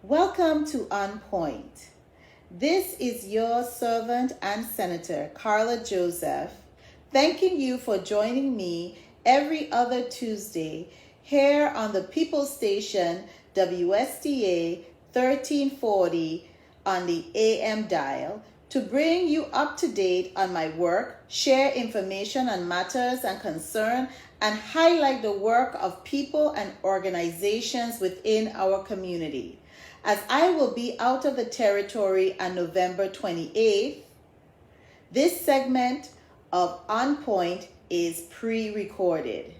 Welcome to On Point. This is your servant and senator, Carla Joseph, thanking you for joining me every other Tuesday here on the People Station WSTA 1340 on the AM dial to bring you up to date on my work, share information on matters and concern, and highlight the work of people and organizations within our community. As I will be out of the territory on November 28th, this segment of On Point is pre-recorded.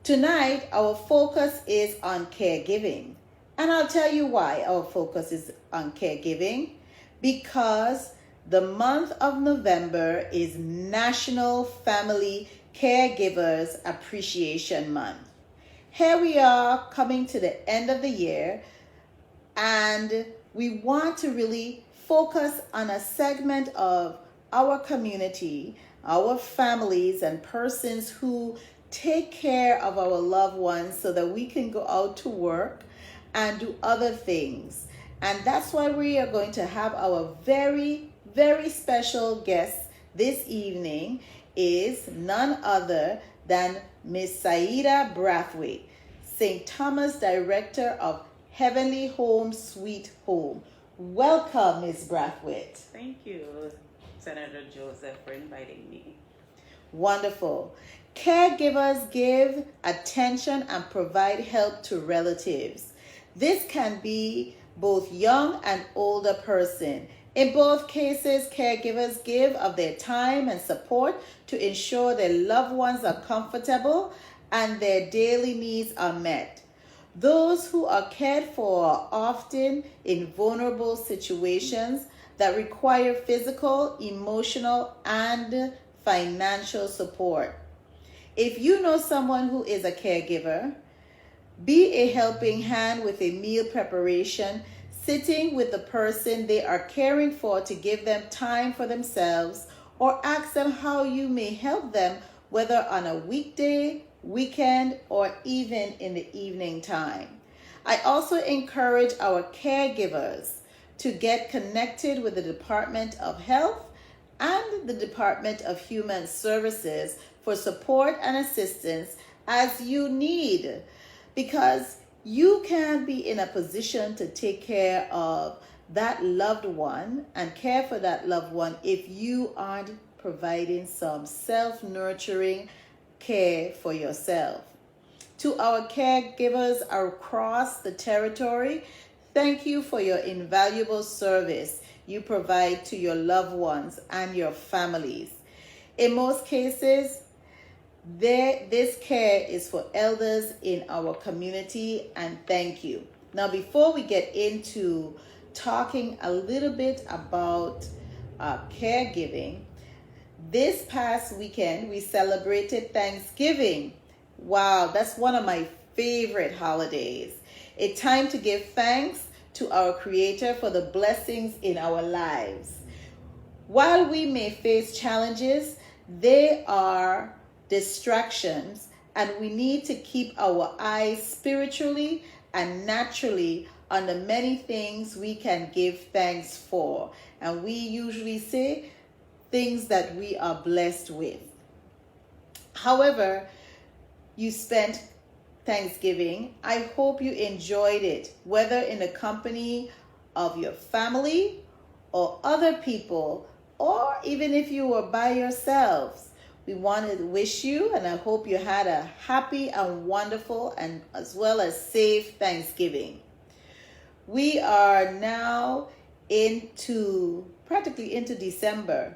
Tonight, our focus is on caregiving. And I'll tell you why our focus is on caregiving. Because the month of November is National Family Caregivers Appreciation Month. Here we are coming to the end of the year, and we want to really focus on a segment of our community, our families and persons who take care of our loved ones so that we can go out to work and do other things. And that's why we are going to have our very, very special guest this evening is none other than Miss Sayiada Brathwaite, St. Thomas Director of Heavenly Home Sweet Home. Welcome, Ms. Brathwaite. Thank you, Senator Joseph, for inviting me. Wonderful. Caregivers give attention and provide help to relatives. This can be both young and older person. In both cases, caregivers give of their time and support to ensure their loved ones are comfortable and their daily needs are met. Those who are cared for are often in vulnerable situations that require physical, emotional, and financial support. If you know someone who is a caregiver, be a helping hand with a meal preparation, sitting with the person they are caring for to give them time for themselves, or ask them how you may help them, whether on a weekday, weekend, or even in the evening time. I also encourage our caregivers to get connected with the Department of Health and the Department of Human Services for support and assistance as you need, because you can be in a position to take care of that loved one and care for that loved one if you aren't providing some self-nurturing care for yourself. To our caregivers across the territory, thank you for your invaluable service you provide to your loved ones and your families. In most cases, this care is for elders in our community, and thank you. Now, before we get into talking a little bit about caregiving, this past weekend we celebrated Thanksgiving. Wow, that's one of my favorite holidays. A time to give thanks to our Creator for the blessings in our lives. While we may face challenges, they are distractions, and we need to keep our eyes spiritually and naturally on the many things we can give thanks for. And we usually say things that we are blessed with. However, you spent Thanksgiving. I hope you enjoyed it, whether in the company of your family or other people, or even if you were by yourselves. We want to wish you, and I hope you had a happy and wonderful and as well as safe Thanksgiving. We are now practically into December.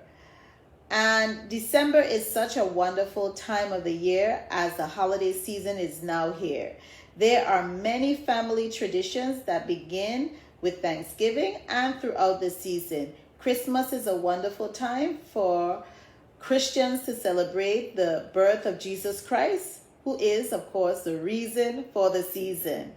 And December is such a wonderful time of the year as the holiday season is now here. There are many family traditions that begin with Thanksgiving and throughout the season. Christmas is a wonderful time for Christians to celebrate the birth of Jesus Christ, who is, of course, the reason for the season.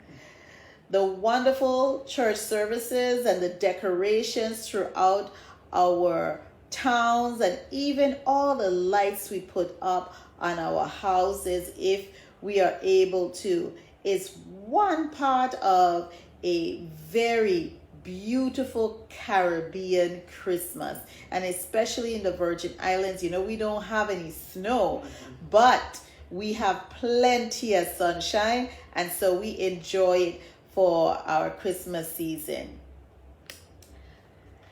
The wonderful church services and the decorations throughout our towns, and even all the lights we put up on our houses, if we are able to, is one part of a very beautiful Caribbean Christmas, and especially in the Virgin Islands. We don't have any snow, but we have plenty of sunshine, and so we enjoy it for our Christmas season.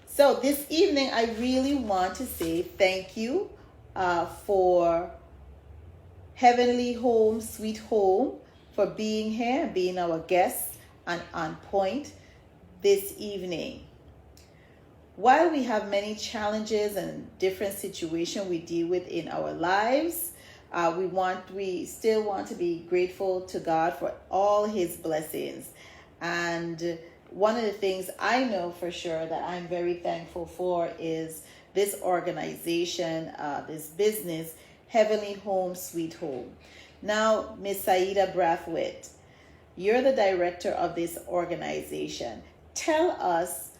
So this evening, I really want to say thank you for Heavenly Home, Sweet Home, for being here and being our guest and on point this evening. While we have many challenges and different situations we deal with in our lives, we still want to be grateful to God for all His blessings. And one of the things I know for sure that I'm very thankful for is this organization, this business, Heavenly Home, Sweet Home. Now, Miss Sayiada Brathwaite, you're the director of this organization. Tell us,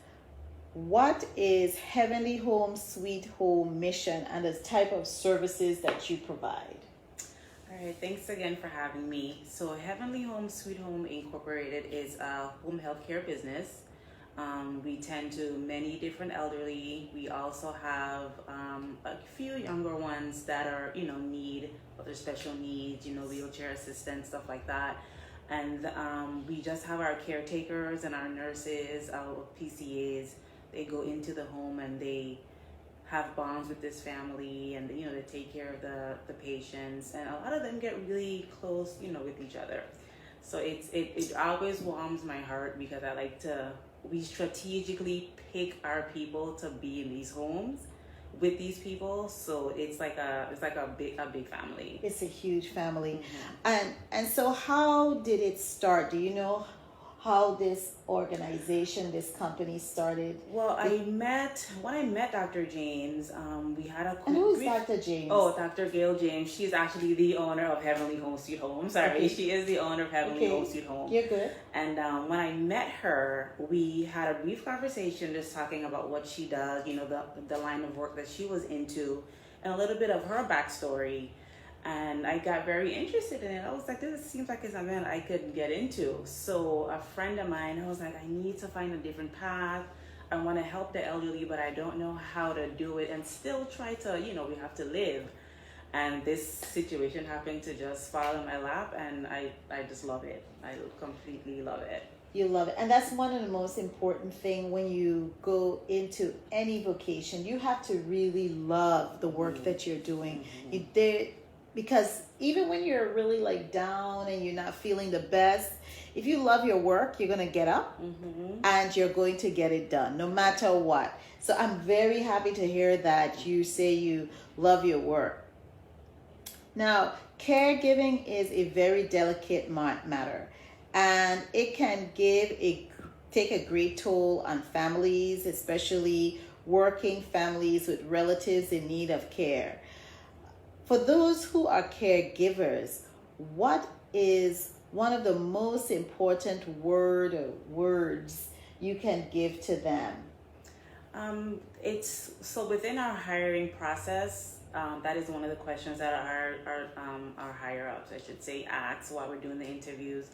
what is Heavenly Home, Sweet Home mission and the type of services that you provide? All right, thanks again for having me. So Heavenly Home, Sweet Home Incorporated is a home healthcare business. We tend to many different elderly. We also have a few younger ones that are, need other special needs, wheelchair assistance, stuff like that. And we just have our caretakers and our nurses, our PCAs. They go into the home and they have bonds with this family, and they take care of the patients, and a lot of them get really close, with each other. So it always warms my heart, because we strategically pick our people to be in these homes with these people. So it's like a big family. It's a huge family. And so how did it start? Do you know how this organization, this company started? Well, when I met Dr. James, we had a... And who is Dr. James? Oh, Dr. Gail James. She's actually the owner of Heavenly Home, Sweet Home. Sorry, okay. She is the owner of Heavenly Home, Sweet Home. You're good. And when I met her, we had a brief conversation just talking about what she does, the line of work that she was into, and a little bit of her backstory. And I got very interested in it. I was like, this seems like it's something I could get into. So a friend of mine, I was like, I need to find a different path. I want to help the elderly, but I don't know how to do it and still try to, we have to live. And this situation happened to just fall in my lap, and I just love it. I completely love it. You love it. And that's one of the most important things when you go into any vocation. You have to really love the work that you're doing. Because even when you're really down and you're not feeling the best, if you love your work, you're going to get up and you're going to get it done no matter what. So I'm very happy to hear that you say you love your work. Now, caregiving is a very delicate matter, and it can take a great toll on families, especially working families with relatives in need of care. For those who are caregivers, what is one of the most important words you can give to them? So within our hiring process, that is one of the questions that our higher ups, I should say, ask while we're doing the interviews,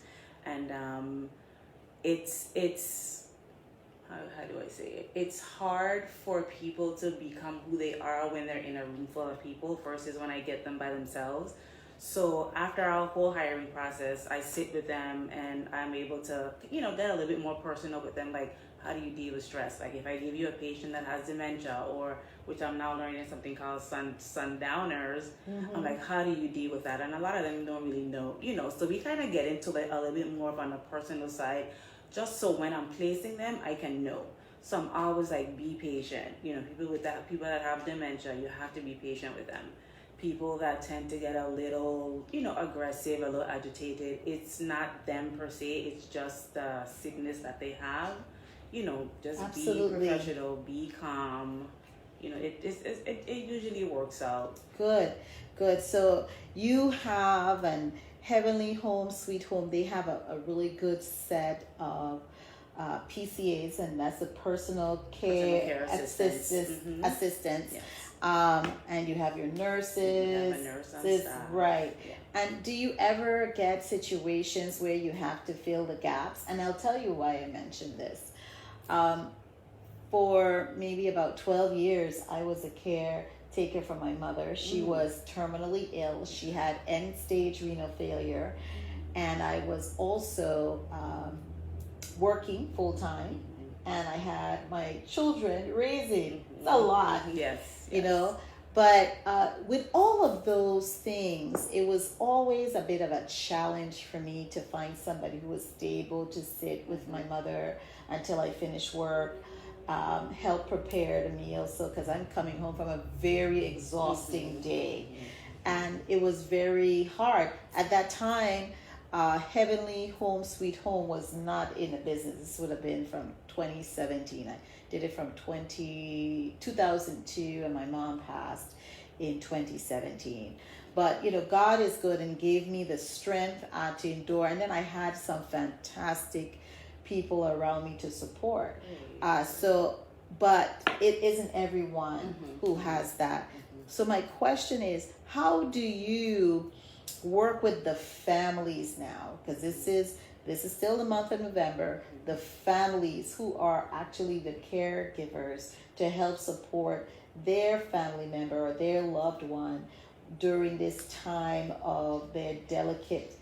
and it's how do I say it? It's hard for people to become who they are when they're in a room full of people versus when I get them by themselves. So after our whole hiring process, I sit with them and I'm able to, get a little bit more personal with them. Like, how do you deal with stress? Like if I give you a patient that has dementia, or which I'm now learning something called sundowners, I'm like, how do you deal with that? And a lot of them don't really know, so we kind of get into it a little bit more on the personal side, just so when I'm placing them, I can know. So I'm always like, be patient. People that have dementia, you have to be patient with them. People that tend to get a little, aggressive, a little agitated, it's not them per se, it's just the sickness that they have. Just Absolutely. Be professional, be calm. It usually works out. Good. So you have an Heavenly Home, Sweet Home. They have a really good set of PCAs, and that's a personal care assistance. Yes. And you have your We nurses. have a nurse on sis- staff. Right. Yeah. And do you ever get situations where you have to fill the gaps? And I'll tell you why I mentioned this. For maybe about 12 years, I was a caretaker for my mother. She was terminally ill. She had end stage renal failure. And I was also working full time. And I had my children raising. It's a lot. Yes. You know. But with all of those things, it was always a bit of a challenge for me to find somebody who was stable to sit with my mother until I finished work, help prepare the meal. So, because I'm coming home from a very exhausting day, and it was very hard at that time. Heavenly Home Sweet Home was not in the business. This would have been from 2017. I did it from 2002, and my mom passed in 2017. But you know, God is good and gave me the strength to endure. And then I had some fantastic people around me to support. But it isn't everyone who has that. So my question is, how do you work with the families now? Because this is still the month of November. The families who are actually the caregivers to help support their family member or their loved one during this time of their delicate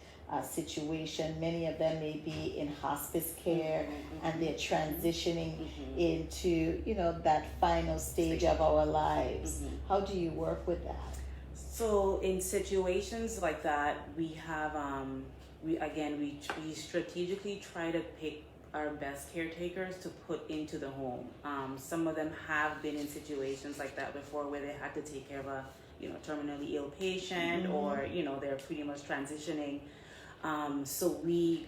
situation. Many of them may be in hospice care and they're transitioning into, you know, that final stage of our lives. How do you work with that? So in situations like that, we have we strategically try to pick our best caretakers to put into the home. Some of them have been in situations like that before, where they had to take care of a terminally ill patient, or they're pretty much transitioning. So we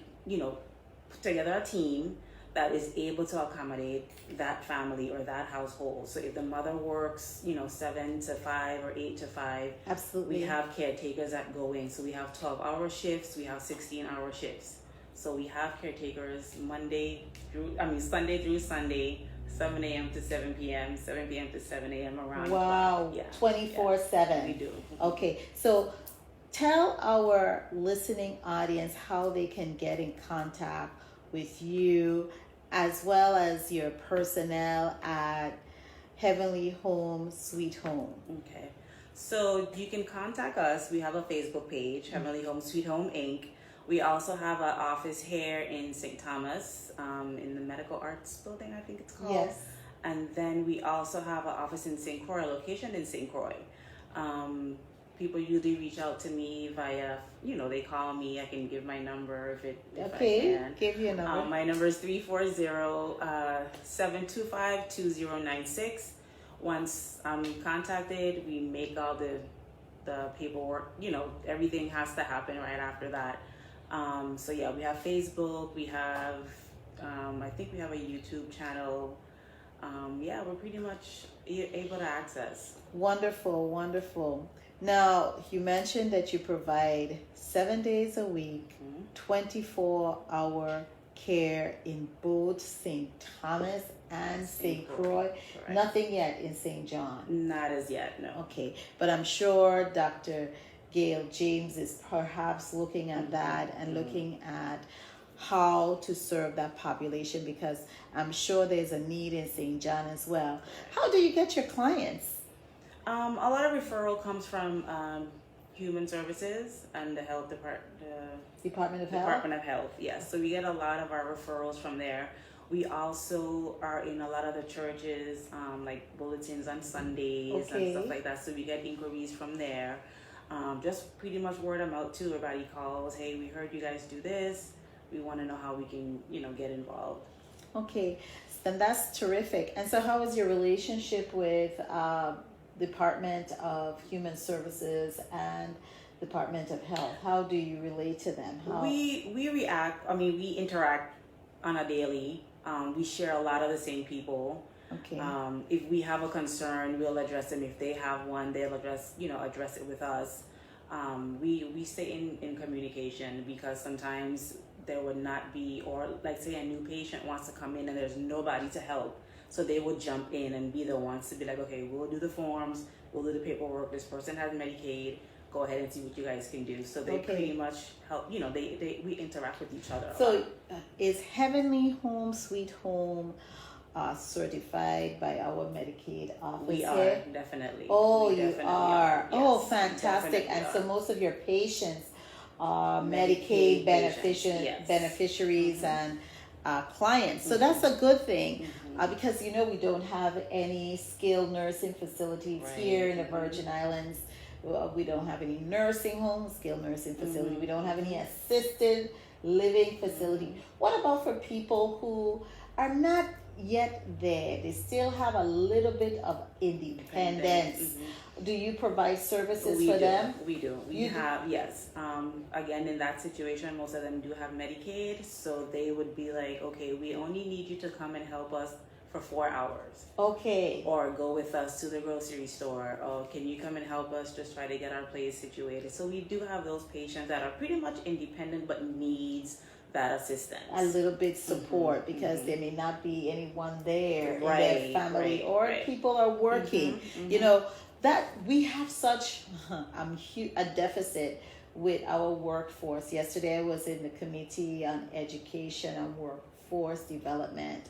put together a team that is able to accommodate that family or that household. So if the mother works, 7 to 5 or 8 to 5, absolutely, we have caretakers that go in. So we have 12-hour shifts, we have 16-hour shifts. So we have caretakers Sunday through Sunday, 7 a.m. to 7 p.m., 7 p.m. to 7 a.m. around. Wow, 24/7. We do. Okay, so tell our listening audience how they can get in contact with you, as well as your personnel at Heavenly Home Sweet Home. Okay, so you can contact us. We have a Facebook page, Heavenly Home Sweet Home Inc. We also have an office here in St. Thomas, in the Medical Arts Building, I think it's called. Yes. And then we also have an office in St. Croix, location in St. Croix. People usually reach out to me via, they call me. I can give my number if I can. Give your number. My number is 340-725-2096. Once I'm contacted, we make all the paperwork. Everything has to happen right after that. So yeah, we have Facebook. We have, I think we have a YouTube channel. We're pretty much able to access. Wonderful, wonderful. Now, you mentioned that you provide 7 days a week, 24-hour care in both St. Thomas and St. Croix. Correct. Nothing yet in St. John. Not as yet, no. Okay, but I'm sure Dr. Gail James is perhaps looking at that and looking at how to serve that population, because I'm sure there's a need in St. John as well. How do you get your clients? A lot of referral comes from Human Services and the Health Department of Health? Department of Health, yes. So we get a lot of our referrals from there. We also are in a lot of the churches, like bulletins on Sundays and stuff like that. So we get inquiries from there. Just pretty much word of mouth too. Everybody calls, hey, we heard you guys do this. We want to know how we can, get involved. Okay, then that's terrific. And so how is your relationship with Department of Human Services and Department of Health? How do you relate to them? We interact on a daily. We share a lot of the same people. Okay. If we have a concern, we'll address them. If they have one, they'll address it with us. We stay in communication, because sometimes there would not be, or like say a new patient wants to come in and there's nobody to help. So they would jump in and be the ones to be like, okay, we'll do the forms, we'll do the paperwork. This person has Medicaid. Go ahead and see what you guys can do. So they pretty much help. We interact with each other. So is Heavenly Home Sweet Home certified by our Medicaid office? We are, definitely. Oh, we you definitely are. Yes, Oh, fantastic. And so most of your patients are Medicaid beneficiaries and clients. So that's a good thing because, we don't have any skilled nursing facilities here in the Virgin Islands. We don't have any nursing homes, skilled nursing facility. We don't have any assisted living facility. What about for people who are not yet there? They still have a little bit of independence. Do you provide services for them? We do. We have, yes. Again, in that situation, most of them do have Medicaid. So they would be like, okay, we only need you to come and help us for 4 hours. Okay. Or go with us to the grocery store. Or can you come and help us just try to get our place situated? So we do have those patients that are pretty much independent but needs that assistance. A little bit support because there may not be anyone there in their family or people are working. That we have such a deficit with our workforce. Yesterday I was in the Committee on Education and Workforce Development,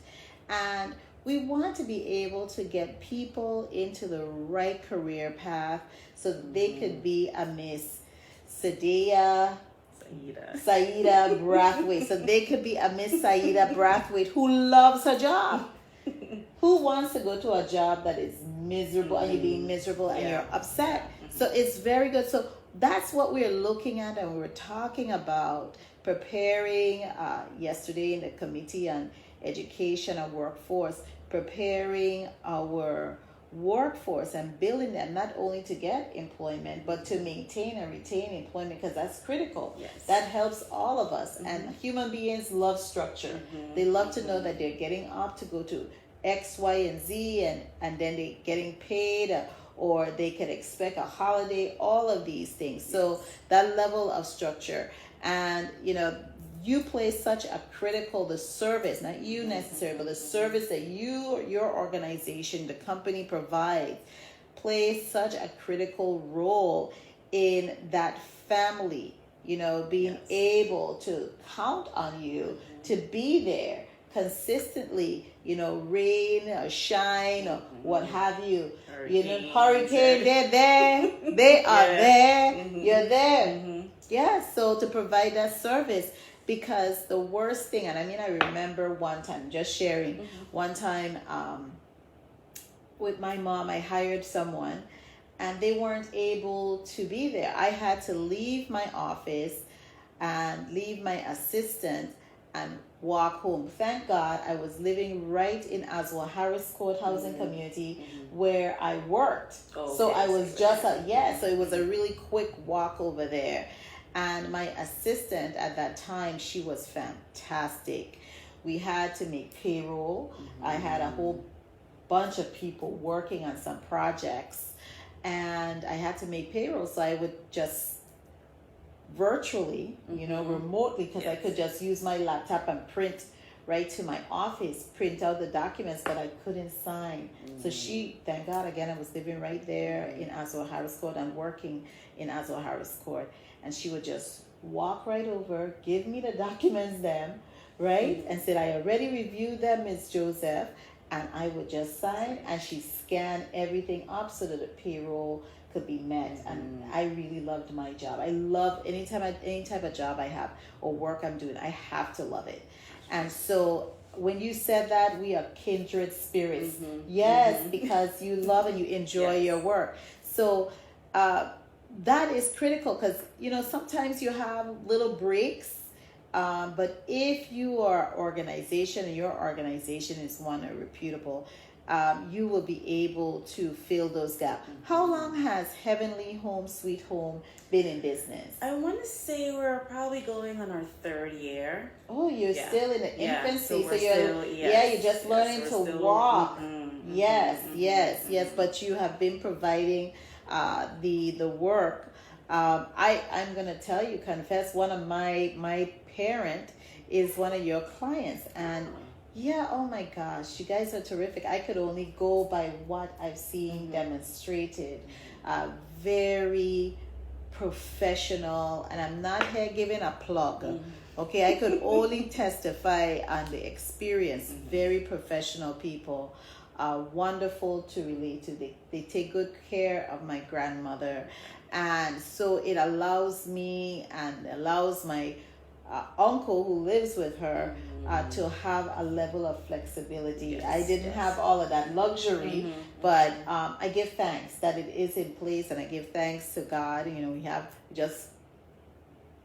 and we want to be able to get people into the right career path so that they could be a Miss Sayiada Brathwaite. So they could be a Miss Sayiada Brathwaite who loves her job. Who wants to go to a job that is miserable and you're being miserable and you're upset? So it's very good. So that's what we're looking at, and we're talking about preparing yesterday in the Committee on Education and Workforce, preparing our workforce and building them not only to get employment but to maintain and retain employment, because that's critical. That helps all of us. And human beings love structure. They love to know that they're getting up to go to X, Y, and Z, and then they're getting paid, or they can expect a holiday, all of these things. So that level of structure, and you play such a critical, the service, not you necessarily, but the service that your organization, the company provides, plays such a critical role in that family, being able to count on you to be there consistently, rain or shine or what have you. Hurricane, they're there. They are there. You're there. So to provide that service. Because the worst thing, and I remember one time, just sharing, one time with my mom, I hired someone and they weren't able to be there. I had to leave my office and leave my assistant and walk home. Thank God I was living right in Oswald Harris Court Housing Community where I worked. So I was just, so it was a really quick walk over there. And my assistant at that time, she was fantastic. We had to make payroll. I had a whole bunch of people working on some projects, and I had to make payroll. So I would just virtually, remotely, because I could just use my laptop and print right to my office, print out the documents, but I couldn't sign. So she, thank God, again, I was living right there in Oswald Harris Court and working in Oswald Harris Court. And she would just walk right over, give me the documents then, right? And said, I already reviewed them, Ms. Joseph. And I would just sign, and she scanned everything up so that the payroll could be met. And I really loved my job. I love any type of job I have or work I'm doing, I have to love it. And so when you said that, we are kindred spirits. Because you love and you enjoy your work. So that is critical, because sometimes you have little breaks, but if you are organization and your organization is one reputable, you will be able to fill those gaps. How long has Heavenly Home Sweet Home been in business? I want to say we're probably going on our 3rd year. Oh, you're still in the infancy, so you're just learning to walk. Yes, but you have been providing the work. I'm gonna tell you, confess, one of my parent is one of your clients, and Yeah, oh my gosh, you guys are terrific. I could only go by what I've seen demonstrated. Very professional, and I'm not here giving a plug. Okay, I could only testify on the experience. Very professional people. Wonderful to relate to. They take good care of my grandmother. And so it allows me and allows my uncle who lives with her to have a level of flexibility. Yes, I didn't yes. have all of that luxury, but I give thanks that it is in place, and I give thanks to God. You know,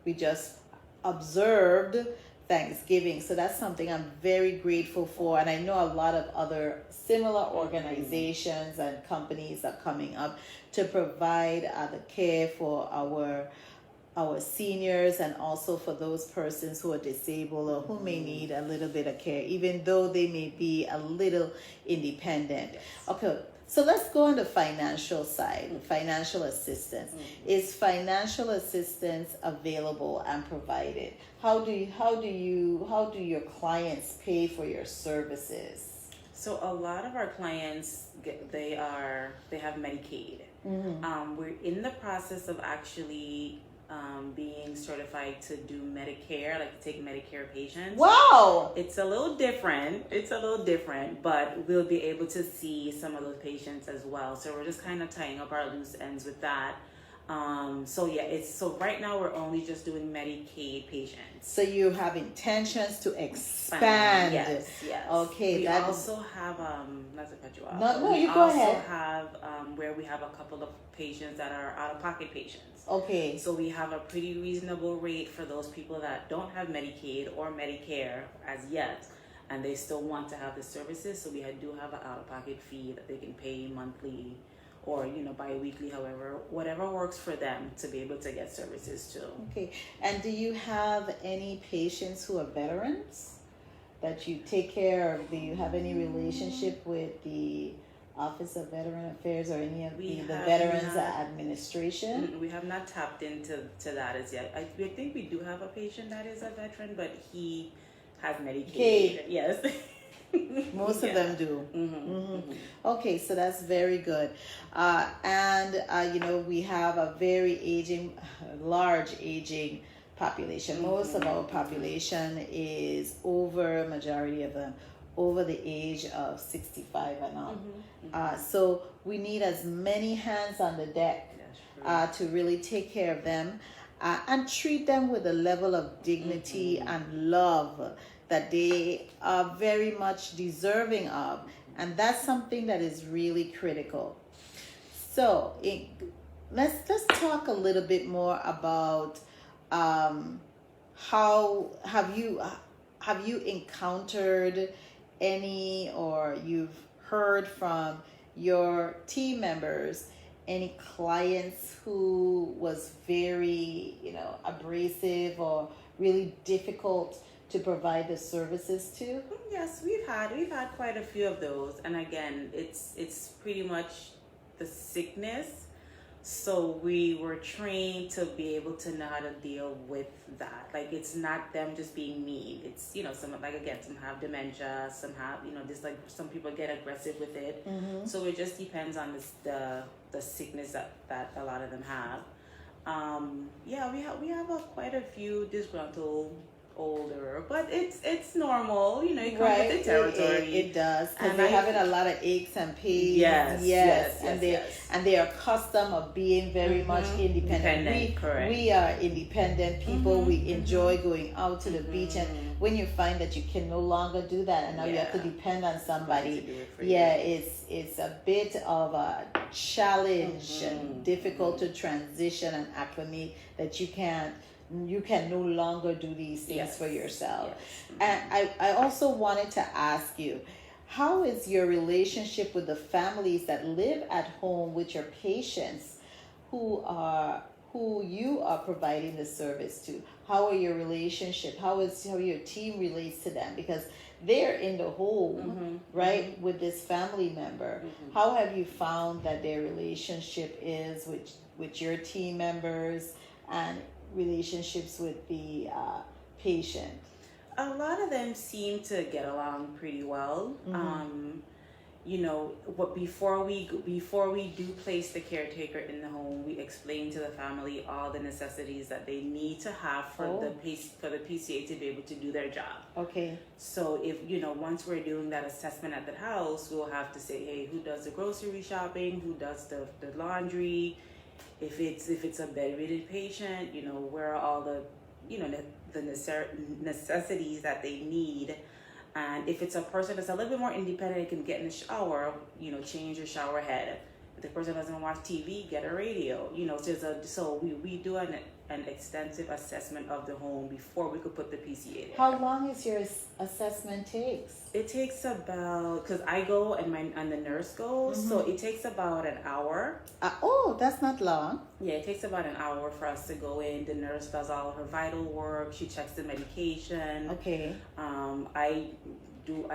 we just observed Thanksgiving, so that's something I'm very grateful for, and I know a lot of other similar organizations and companies are coming up to provide the care for our seniors, and also for those persons who are disabled or who may need a little bit of care, even though they may be a little independent. Yes. Okay, so let's go on the financial side, financial assistance. Is financial assistance available and provided? How do your clients pay for your services? So a lot of our clients, they have Medicaid. We're in the process of actually being certified to do Medicare, like to take Medicare patients. Wow! It's a little different. But we'll be able to see some of those patients as well. So we're just kind of tying up our loose ends with that. So right now we're only just doing Medicaid patients. So you have intentions to expand. Yes. Okay. We also have not to cut you off. No, you go ahead. We also have where we have a couple of patients that are out of pocket patients. Okay. So we have a pretty reasonable rate for those people that don't have Medicaid or Medicare as yet, and they still want to have the services. So we do have an out of pocket fee that they can pay monthly, or bi-weekly, however, whatever works for them to be able to get services too. Okay. And do you have any patients who are veterans that you take care of? Do you have any relationship with the Office of Veteran Affairs or any of the Veterans Administration? We have not tapped into that as yet. I think we do have a patient that is a veteran, but he has Medicaid. Okay. Yes. Most of them do. Okay, so that's very good. We have a very large aging population. Most of our population is majority of them, over the age of 65 and up. So we need as many hands on the deck to really take care of them and treat them with a level of dignity and love that they are very much deserving of. And that's something that is really critical. So let's talk a little bit more about how have you encountered any, or you've heard from your team members, any clients who was very abrasive or really difficult to provide the services to? Yes, we've had quite a few of those, and again, it's pretty much the sickness. So we were trained to be able to know how to deal with that. Like, it's not them just being mean. It's some have dementia, some have just like some people get aggressive with it. So it just depends on the sickness that a lot of them have. We have quite a few disgruntled older, but it's normal, it comes with the territory. It does, because they're having a lot of aches and pains. Yes, and they are accustomed of being very much independent. We are independent people. We enjoy going out to the beach, and when you find that you can no longer do that, and now you have to depend on somebody, it's a bit of a challenge and difficult to transition and acclimate, that you can no longer do these things for yourself. And I also wanted to ask you, how is your relationship with the families that live at home with your patients who you are providing the service to? How are your relationship? How your team relates to them? Because they're in the home, right, with this family member. How have you found that their relationship is with your team members and relationships with the patient? A lot of them seem to get along pretty well. You know, what before we do place the caretaker in the home, we explain to the family all the necessities that they need to have for the PCA to be able to do their job. Okay. So if, you know, once we're doing that assessment at the house, we'll have to say, hey, who does the grocery shopping, who does the laundry, if it's a bedridden patient, you know, where are all the, you know, the necessities that they need. And if it's a person that's a little bit more independent, it can get in the shower, you know, change your shower head. If the person doesn't watch TV, get a radio. You know, so we do an extensive assessment of the home before we could put the PCA there. How long is your assessment takes? It takes about, because I go and the nurse goes, so it takes about an hour. Oh, that's not long. Yeah, it takes about an hour for us to go in. The nurse does all of her vital work. She checks the medication. Okay. I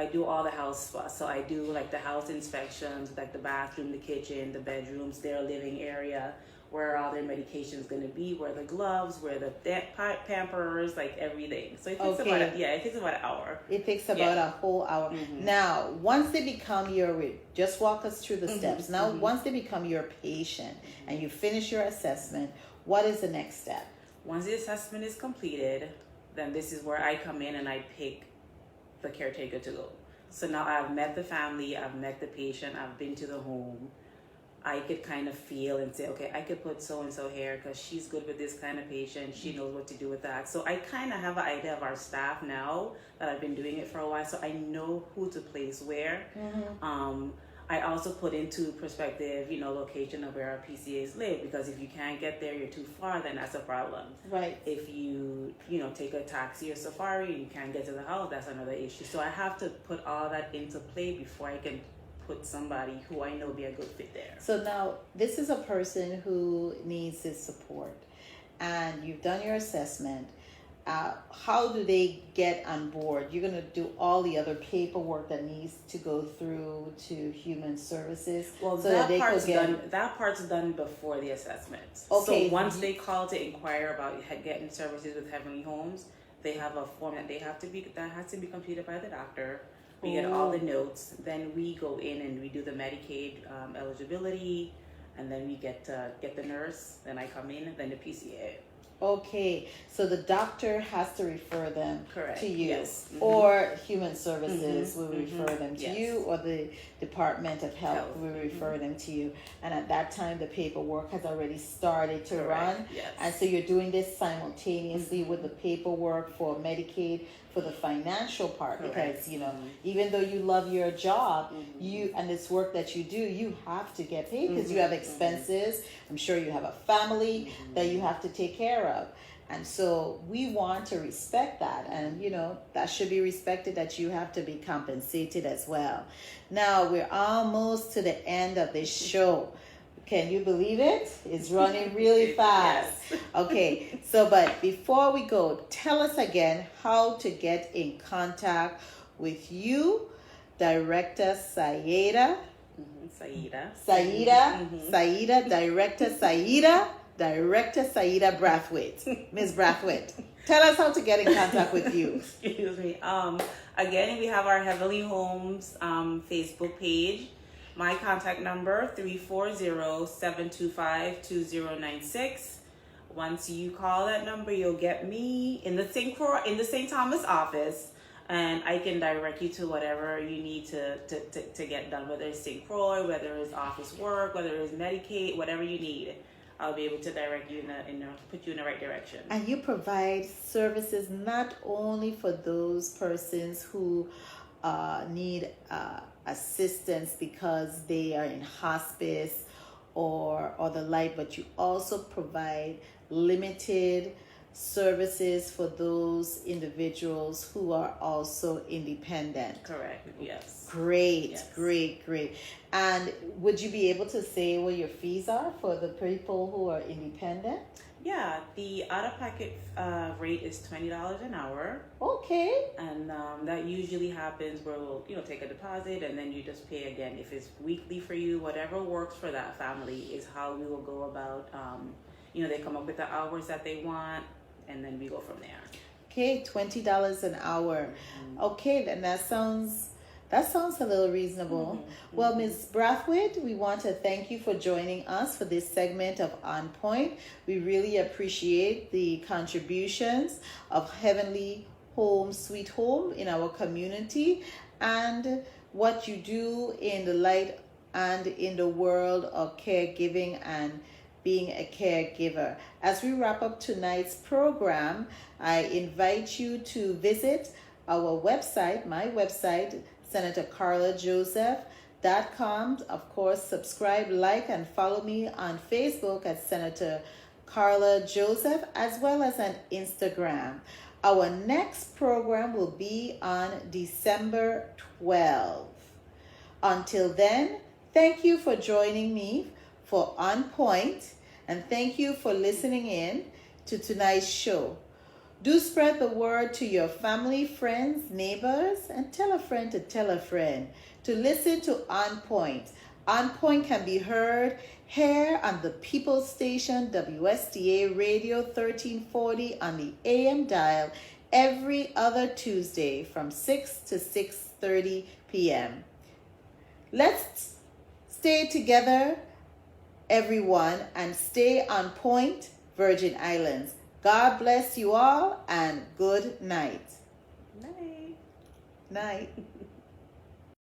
do all the house stuff. So I do like the house inspections, like the bathroom, the kitchen, the bedrooms, their living area, where all their medication is going to be, where the gloves, where the Pampers, like everything. So it takes it takes about an hour. It takes about a whole hour. Now, once they become just walk us through the steps. Now, once they become your patient and you finish your assessment, what is the next step? Once the assessment is completed, then this is where I come in and I pick the caretaker to go. So now I've met the family, I've met the patient, I've been to the home. I could kind of feel and say, okay, I could put so-and-so here because she's good with this kind of patient. She knows what to do with that. So I kind of have an idea of our staff now that I've been doing it for a while. So I know who to place where. I also put into perspective, you know, location of where our PCAs live, because if you can't get there, you're too far, then that's a problem. Right. If you know, take a taxi or safari and you can't get to the house, that's another issue. So I have to put all that into play before I can put somebody who I know be a good fit there. So now this is a person who needs this support, and you've done your assessment. How do they get on board? You're going to do all the other paperwork that needs to go through to Human Services. Well, so that part's done before the assessment. Okay. So once they call to inquire about getting services with Heavenly Homes, they have a form that has to be completed by the doctor. We get all the notes. Then we go in and we do the Medicaid eligibility, and then we get the nurse. Then I come in, and then the PCA. Okay, so the doctor has to refer them to you, yes. Or Human Services will refer them to you, or the Department of Health will refer them to you. And at that time, the paperwork has already started to run. Yes. And so you're doing this simultaneously with the paperwork for Medicaid, for the financial part, because you know, even though you love your job, you and this work that you do, you have to get paid because you have expenses. I'm sure you have a family that you have to take care of, and so we want to respect that, and you know, that should be respected, that you have to be compensated as well. Now we're almost to the end of this show. Can you believe it? It's running really fast. Yes. Okay, so but before we go, tell us again how to get in contact with you, Director Sayiada. Sayiada, Director Sayiada Brathwaite. Ms. Brathwaite, tell us how to get in contact with you. Excuse me. Again, we have our Heavenly Homes Facebook page. My contact number, 340-725-2096. Once you call that number, you'll get me in the St. Thomas office, and I can direct you to whatever you need to get done, whether it's St. Croix, whether it's office work, whether it's Medicaid, whatever you need. I'll be able to direct you put you in the right direction. And you provide services not only for those persons who need assistance because they are in hospice or the like, but you also provide limited services for those individuals who are also independent. Correct. Yes. Great. Yes. Great. And would you be able to say what your fees are for the people who are independent? Yeah, the out-of-pocket rate is $20 an hour. Okay. And that usually happens where we'll, take a deposit and then you just pay again. If it's weekly for you, whatever works for that family is how we will go about, they come up with the hours that they want, and then we go from there. Okay, $20 an hour. Okay, then that sounds a little reasonable. Well, Ms. Brathwaite, we want to thank you for joining us for this segment of On Point. We really appreciate the contributions of Heavenly Home Sweet Home in our community and what you do in the light and in the world of caregiving and being a caregiver. As we wrap up tonight's program, I invite you to visit our website, my website, senatorcarlajoseph.com. Of course, subscribe, like, and follow me on Facebook at Senator Carla Joseph, as well as on Instagram. Our next program will be on December 12th. Until then, thank you for joining me for On Point, and thank you for listening in to tonight's show. Do spread the word to your family, friends, neighbors, and tell a friend to tell a friend to listen to On Point. On Point can be heard here on the People's Station, WSTA Radio 1340 on the AM dial every other Tuesday from 6 to 6:30 p.m. Let's stay together, everyone, and stay on point, Virgin Islands. God bless you all, and good night. Night. Night.